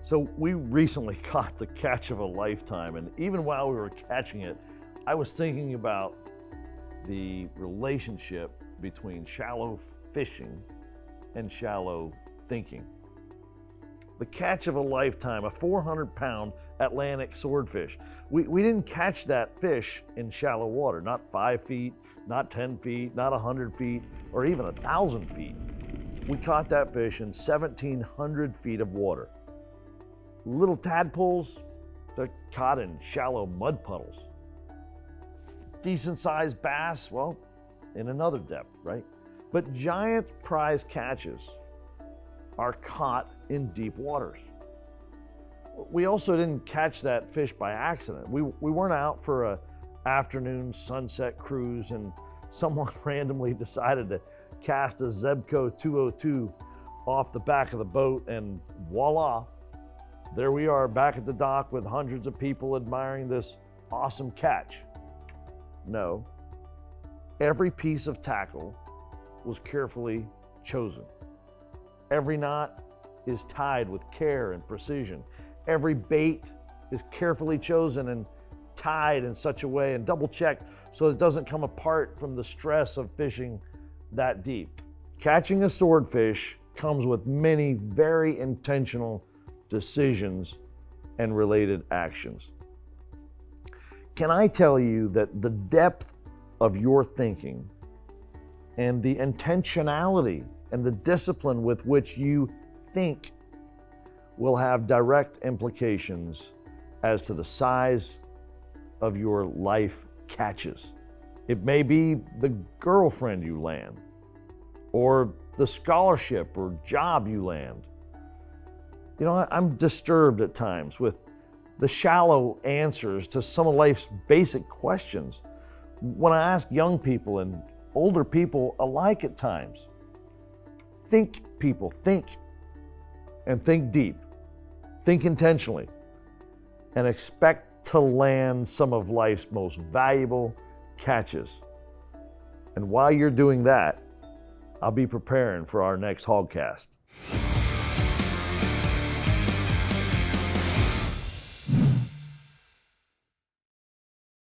So we recently caught the catch of a lifetime, and even while we were catching it, I was thinking about the relationship between shallow fishing and shallow thinking. The catch of a lifetime, a 400-pound Atlantic swordfish. We didn't catch that fish in shallow water, not 5 feet, not 10 feet, not 100 feet, or even 1,000 feet. We caught that fish in 1,700 feet of water. Little tadpoles, they're caught in shallow mud puddles. Decent sized bass, well, in another depth, right? But giant prize catches are caught in deep waters. We also didn't catch that fish by accident. We weren't out for an afternoon sunset cruise and someone randomly decided to cast a Zebco 202 off the back of the boat, and voila, there we are back at the dock with hundreds of people admiring this awesome catch. No, every piece of tackle was carefully chosen. Every knot is tied with care and precision. Every bait is carefully chosen and tied in such a way and double checked so it doesn't come apart from the stress of fishing that deep. Catching a swordfish comes with many very intentional decisions and related actions. Can I tell you that the depth of your thinking and the intentionality and the discipline with which you think will have direct implications as to the size of your life catches? It may be the girlfriend you land, or the scholarship or job you land. You know, I'm disturbed at times with the shallow answers to some of life's basic questions. When I ask young people and older people alike at times, think, people, think, and think deep, think intentionally, and expect to land some of life's most valuable catches. And while you're doing that, I'll be preparing for our next Hogcast.